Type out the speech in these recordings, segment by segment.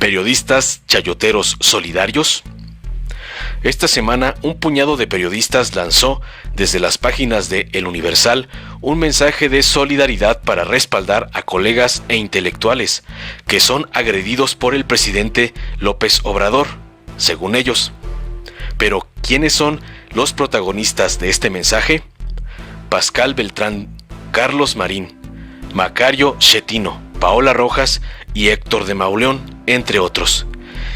¿Periodistas chayoteros solidarios? Esta semana, un puñado de periodistas lanzó desde las páginas de El Universal un mensaje de solidaridad para respaldar a colegas e intelectuales que son agredidos por el presidente López Obrador, según ellos. Pero, ¿quiénes son los protagonistas de este mensaje? Pascal Beltrán, Carlos Marín, Macario Schettino, Paola Rojas y Héctor de Mauleón, entre otros.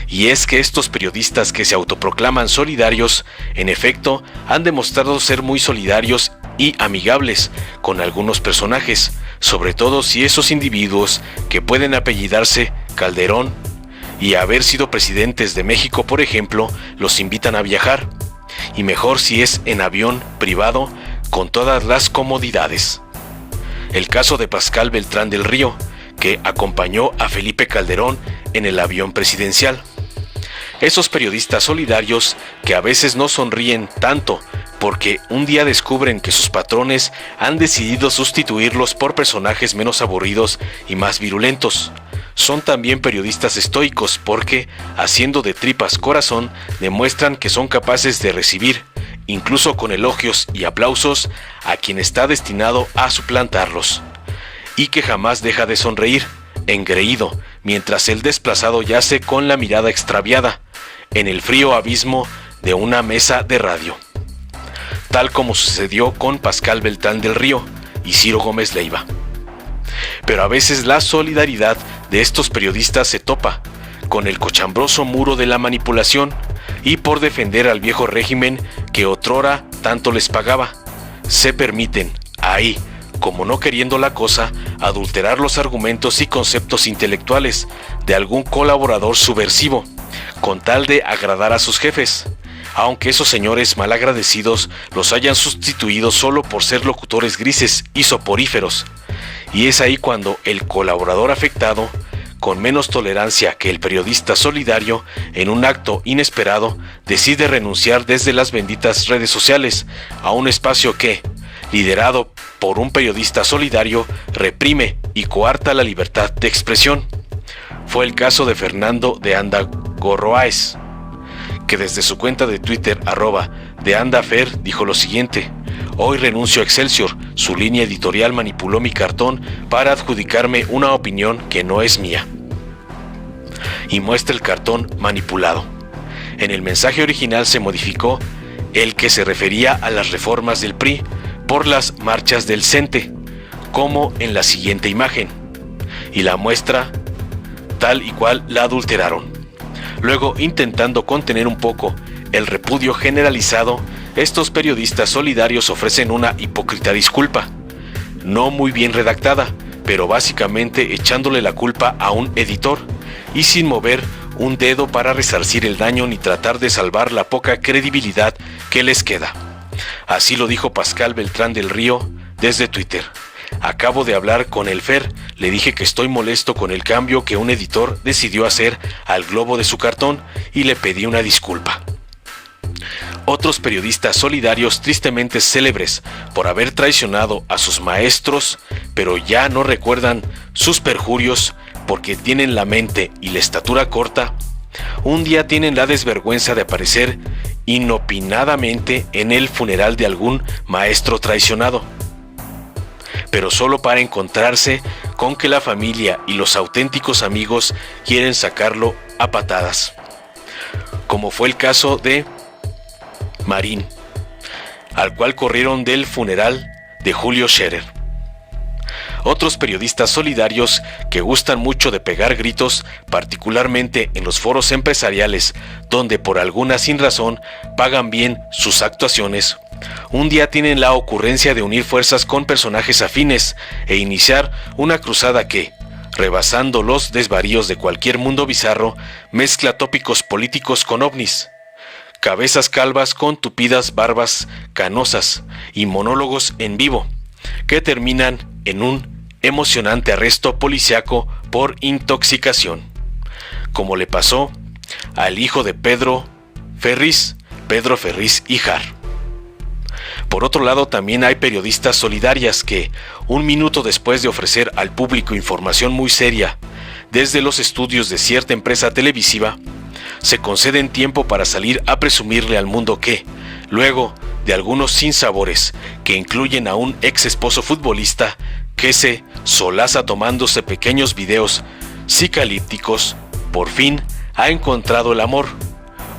Y es que estos periodistas que se autoproclaman solidarios, en efecto, han demostrado ser muy solidarios y amigables con algunos personajes, sobre todo si esos individuos que pueden apellidarse Calderón y haber sido presidentes de México, por ejemplo, los invitan a viajar, y mejor si es en avión privado con todas las comodidades. El caso de Pascal Beltrán del Río, que acompañó a Felipe Calderón en el avión presidencial. Esos periodistas solidarios que a veces no sonríen tanto porque un día descubren que sus patrones han decidido sustituirlos por personajes menos aburridos y más virulentos. Son también periodistas estoicos porque, haciendo de tripas corazón, demuestran que son capaces de recibir, incluso con elogios y aplausos, a quien está destinado a suplantarlos. Y que jamás deja de sonreír, engreído, mientras el desplazado yace con la mirada extraviada, en el frío abismo de una mesa de radio. Tal como sucedió con Pascal Beltrán del Río y Ciro Gómez Leiva. Pero a veces la solidaridad de estos periodistas se topa con el cochambroso muro de la manipulación y por defender al viejo régimen que otrora tanto les pagaba, se permiten, ahí, como no queriendo la cosa, adulterar los argumentos y conceptos intelectuales de algún colaborador subversivo, con tal de agradar a sus jefes, aunque esos señores malagradecidos los hayan sustituido solo por ser locutores grises y soporíferos. Y es ahí cuando el colaborador afectado, con menos tolerancia que el periodista solidario, en un acto inesperado, decide renunciar desde las benditas redes sociales a un espacio que, liderado por un periodista solidario, reprime y coarta la libertad de expresión. Fue el caso de Fernando de Anda Gorroáez, que desde su cuenta de Twitter @deandafer dijo lo siguiente: hoy renuncio a Excelsior, su línea editorial manipuló mi cartón para adjudicarme una opinión que no es mía. Y muestra el cartón manipulado. En el mensaje original se modificó el que se refería a las reformas del PRI por las marchas del CENTE, como en la siguiente imagen, y la muestra tal y cual la adulteraron. Luego, intentando contener un poco el repudio generalizado, estos periodistas solidarios ofrecen una hipócrita disculpa, no muy bien redactada, pero básicamente echándole la culpa a un editor, y sin mover un dedo para resarcir el daño ni tratar de salvar la poca credibilidad que les queda. Así lo dijo Pascal Beltrán del Río desde Twitter. Acabo de hablar con el Fer, le dije que estoy molesto con el cambio que un editor decidió hacer al globo de su cartón y le pedí una disculpa. Otros periodistas solidarios tristemente célebres por haber traicionado a sus maestros, pero ya no recuerdan sus perjurios porque tienen la mente y la estatura corta, un día tienen la desvergüenza de aparecer inopinadamente en el funeral de algún maestro traicionado, pero solo para encontrarse con que la familia y los auténticos amigos quieren sacarlo a patadas, como fue el caso de Marín, al cual corrieron del funeral de Julio Scherer. Otros periodistas solidarios que gustan mucho de pegar gritos, particularmente en los foros empresariales, donde por alguna sin razón pagan bien sus actuaciones, un día tienen la ocurrencia de unir fuerzas con personajes afines e iniciar una cruzada que, rebasando los desvaríos de cualquier mundo bizarro, mezcla tópicos políticos con ovnis, cabezas calvas con tupidas barbas canosas y monólogos en vivo, que terminan en un emocionante arresto policiaco por intoxicación, como le pasó al hijo de Pedro Ferriz Híjar. Por otro lado, también hay periodistas solidarias que, un minuto después de ofrecer al público información muy seria, desde los estudios de cierta empresa televisiva, se conceden tiempo para salir a presumirle al mundo que, luego de algunos sinsabores que incluyen a un ex esposo futbolista que se solaza tomándose pequeños videos psicalípticos, por fin ha encontrado el amor,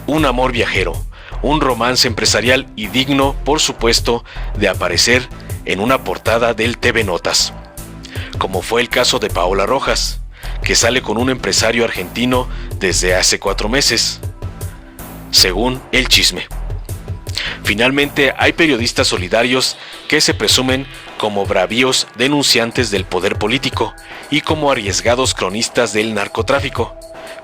un amor viajero, un romance empresarial y digno, por supuesto, de aparecer en una portada del TV Notas, como fue el caso de Paola Rojas, que sale con un empresario argentino desde hace 4 meses, según El Chisme. Finalmente, hay periodistas solidarios que se presumen como bravíos denunciantes del poder político y como arriesgados cronistas del narcotráfico,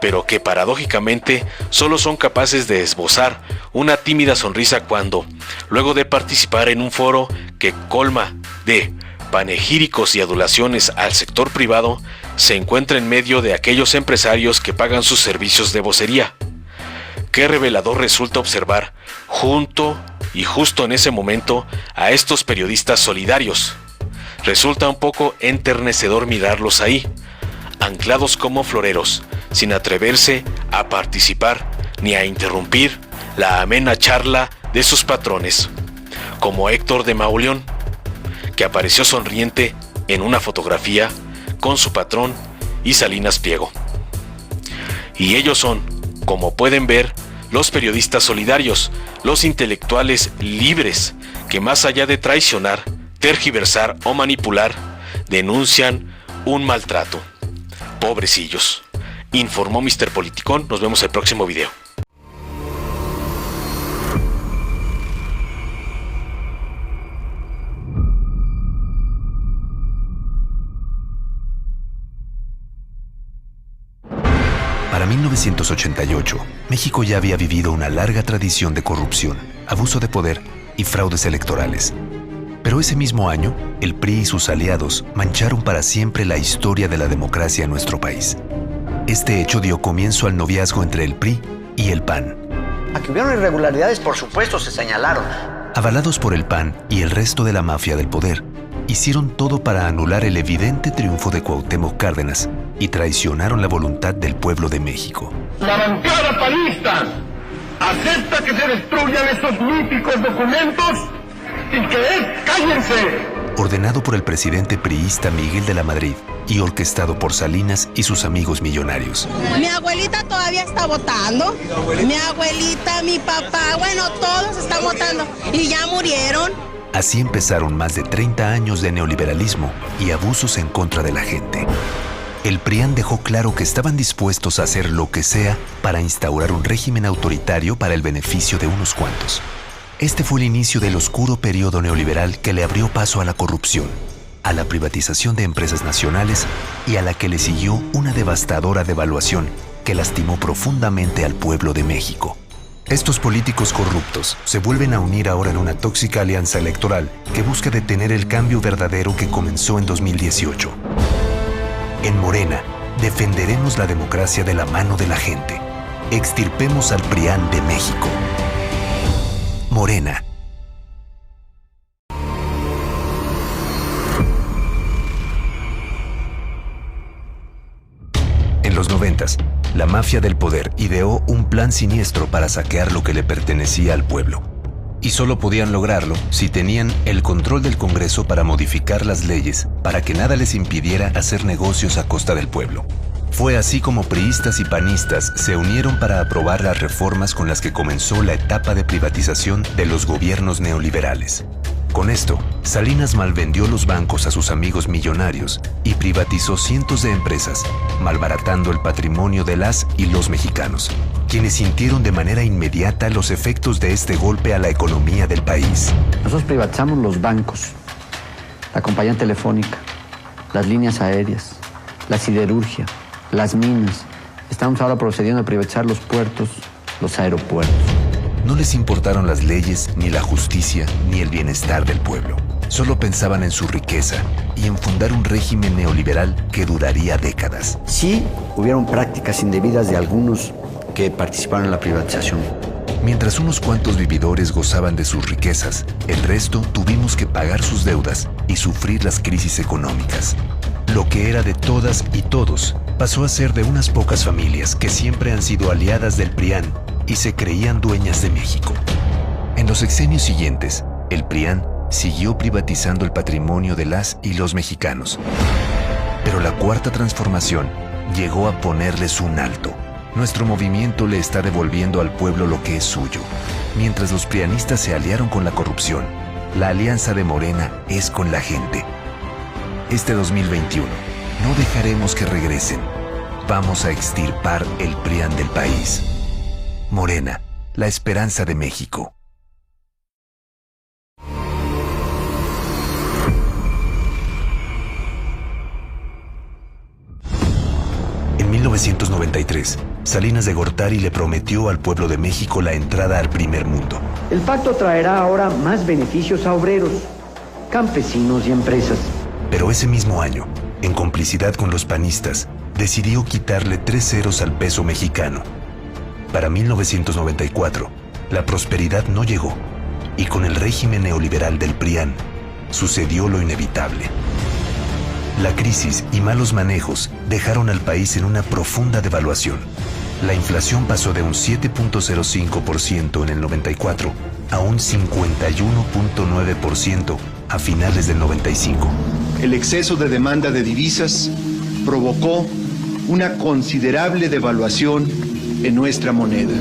pero que paradójicamente solo son capaces de esbozar una tímida sonrisa cuando, luego de participar en un foro que colma de panegíricos y adulaciones al sector privado, se encuentra en medio de aquellos empresarios que pagan sus servicios de vocería. Qué revelador resulta observar, justo en ese momento, a estos periodistas solidarios. Resulta un poco enternecedor mirarlos ahí, anclados como floreros, sin atreverse a participar ni a interrumpir la amena charla de sus patrones, como Héctor de Mauleón, que apareció sonriente en una fotografía con su patrón y Salinas Pliego. Y ellos son, como pueden ver, los periodistas solidarios, los intelectuales libres, que más allá de traicionar, tergiversar o manipular, denuncian un maltrato. Pobrecillos. Informó Mr. Politicón. Nos vemos el próximo video. Para 1988, México ya había vivido una larga tradición de corrupción, abuso de poder y fraudes electorales. Pero ese mismo año, el PRI y sus aliados mancharon para siempre la historia de la democracia en nuestro país. Este hecho dio comienzo al noviazgo entre el PRI y el PAN. A que hubieron irregularidades, por supuesto, se señalaron. Avalados por el PAN y el resto de la mafia del poder, hicieron todo para anular el evidente triunfo de Cuauhtémoc Cárdenas y traicionaron la voluntad del pueblo de México. La bancada panista acepta que se destruyan estos míticos documentos y que cállense. Ordenado por el presidente priista Miguel de la Madrid y orquestado por Salinas y sus amigos millonarios. Mi abuelita todavía está votando. Mi abuelita, mi papá, bueno, todos están votando y ya murieron. Así empezaron más de 30 años de neoliberalismo y abusos en contra de la gente. El PRIAN dejó claro que estaban dispuestos a hacer lo que sea para instaurar un régimen autoritario para el beneficio de unos cuantos. Este fue el inicio del oscuro periodo neoliberal que le abrió paso a la corrupción, a la privatización de empresas nacionales y a la que le siguió una devastadora devaluación que lastimó profundamente al pueblo de México. Estos políticos corruptos se vuelven a unir ahora en una tóxica alianza electoral que busca detener el cambio verdadero que comenzó en 2018. En Morena, defenderemos la democracia de la mano de la gente. Extirpemos al PRIAN de México. Morena. En los 90s, la mafia del poder ideó un plan siniestro para saquear lo que le pertenecía al pueblo. Y solo podían lograrlo si tenían el control del Congreso para modificar las leyes, para que nada les impidiera hacer negocios a costa del pueblo. Fue así como priistas y panistas se unieron para aprobar las reformas con las que comenzó la etapa de privatización de los gobiernos neoliberales. Con esto, Salinas malvendió los bancos a sus amigos millonarios y privatizó cientos de empresas, malbaratando el patrimonio de las y los mexicanos, quienes sintieron de manera inmediata los efectos de este golpe a la economía del país. Nosotros privatizamos los bancos, la compañía telefónica, las líneas aéreas, la siderurgia, las minas. Estamos ahora procediendo a privatizar los puertos, los aeropuertos. No les importaron las leyes, ni la justicia, ni el bienestar del pueblo. Solo pensaban en su riqueza y en fundar un régimen neoliberal que duraría décadas. Sí, hubieron prácticas indebidas de algunos que participaron en la privatización. Mientras unos cuantos vividores gozaban de sus riquezas, el resto tuvimos que pagar sus deudas y sufrir las crisis económicas. Lo que era de todas y todos pasó a ser de unas pocas familias que siempre han sido aliadas del PRIAN y se creían dueñas de México. En los sexenios siguientes, el PRIAN siguió privatizando el patrimonio de las y los mexicanos. Pero la Cuarta Transformación llegó a ponerles un alto. Nuestro movimiento le está devolviendo al pueblo lo que es suyo. Mientras los prianistas se aliaron con la corrupción, la alianza de Morena es con la gente. Este 2021, no dejaremos que regresen. Vamos a extirpar el PRIAN del país. Morena, la esperanza de México. En 1993, Salinas de Gortari le prometió al pueblo de México la entrada al primer mundo. El pacto traerá ahora más beneficios a obreros, campesinos y empresas. Pero ese mismo año, en complicidad con los panistas, decidió quitarle 3 ceros al peso mexicano. Para 1994, la prosperidad no llegó, y con el régimen neoliberal del PRIAN, sucedió lo inevitable. La crisis y malos manejos dejaron al país en una profunda devaluación. La inflación pasó de un 7.05% en el 94 a un 51.9% a finales del 95. El exceso de demanda de divisas provocó una considerable devaluación en nuestra moneda.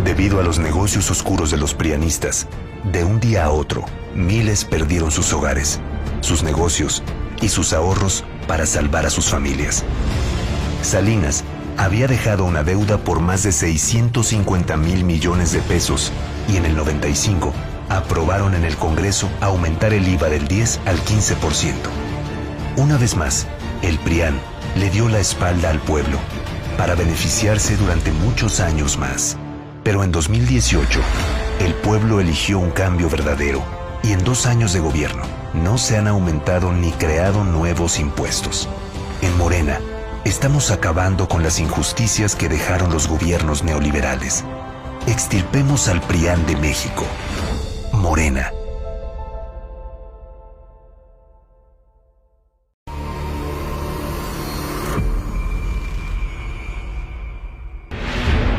Debido a los negocios oscuros de los prianistas, de un día a otro, miles perdieron sus hogares, sus negocios y sus ahorros para salvar a sus familias. Salinas había dejado una deuda por más de 650,000 millones de pesos y en el 95 aprobaron en el Congreso aumentar el IVA del 10 al 15%. Una vez más, el PRIAN le dio la espalda al pueblo para beneficiarse durante muchos años más. Pero en 2018, el pueblo eligió un cambio verdadero y en 2 años de gobierno no se han aumentado ni creado nuevos impuestos. En Morena, estamos acabando con las injusticias que dejaron los gobiernos neoliberales. Extirpemos al PRIAN de México. Morena.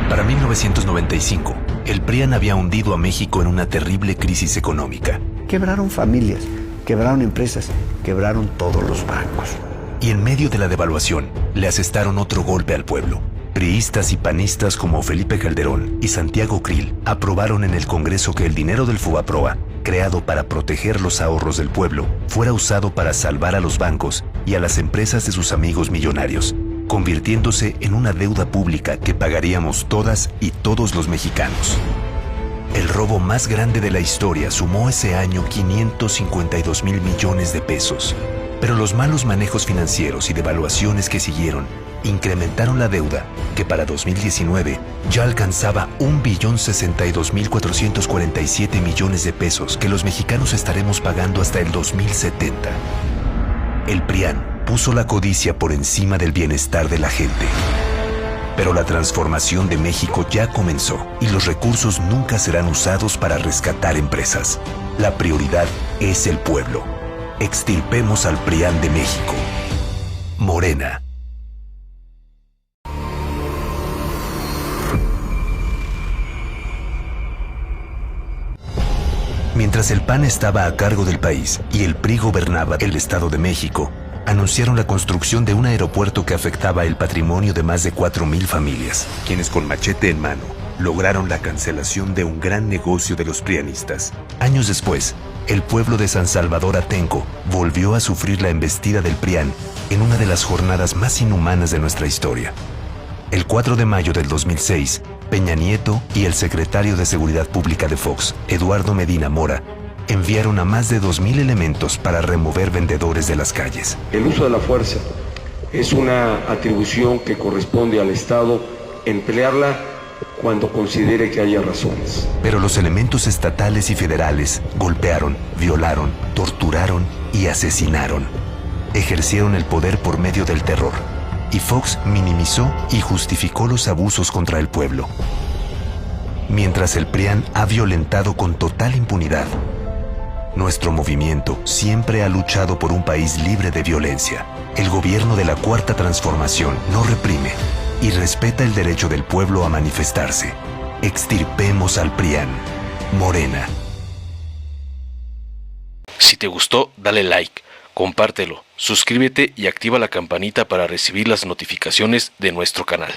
Para 1995, el PRIAN había hundido a México en una terrible crisis económica. Quebraron familias, quebraron empresas, quebraron todos los bancos. Y en medio de la devaluación, le asestaron otro golpe al pueblo. Priistas y panistas como Felipe Calderón y Santiago Krill aprobaron en el Congreso que el dinero del Fobaproa, creado para proteger los ahorros del pueblo, fuera usado para salvar a los bancos y a las empresas de sus amigos millonarios, convirtiéndose en una deuda pública que pagaríamos todas y todos los mexicanos. El robo más grande de la historia sumó ese año 552,000 millones de pesos. Pero los malos manejos financieros y devaluaciones que siguieron incrementaron la deuda, que para 2019 ya alcanzaba 1,062,447 millones de pesos que los mexicanos estaremos pagando hasta el 2070. El PRIAN puso la codicia por encima del bienestar de la gente. Pero la transformación de México ya comenzó y los recursos nunca serán usados para rescatar empresas. La prioridad es el pueblo. Extirpemos al PRIAN de México. Morena. Mientras el PAN estaba a cargo del país y el PRI gobernaba el Estado de México, anunciaron la construcción de un aeropuerto que afectaba el patrimonio de más de 4,000 familias, quienes con machete en mano lograron la cancelación de un gran negocio de los prianistas. Años después, el pueblo de San Salvador Atenco volvió a sufrir la embestida del PRIAN en una de las jornadas más inhumanas de nuestra historia. El 4 de mayo del 2006, Peña Nieto y el secretario de Seguridad Pública de Fox, Eduardo Medina Mora, enviaron a más de 2,000 elementos para remover vendedores de las calles. El uso de la fuerza es una atribución que corresponde al Estado emplearla cuando considere que haya razones. Pero los elementos estatales y federales golpearon, violaron, torturaron y asesinaron. Ejercieron el poder por medio del terror. Y Fox minimizó y justificó los abusos contra el pueblo. Mientras el PRIAN ha violentado con total impunidad Nuestro movimiento siempre ha luchado por un país libre de violencia. El gobierno de la Cuarta Transformación no reprime y respeta el derecho del pueblo a manifestarse. Extirpemos al PRIAN. Morena. Si te gustó, dale like, compártelo, suscríbete y activa la campanita para recibir las notificaciones de nuestro canal.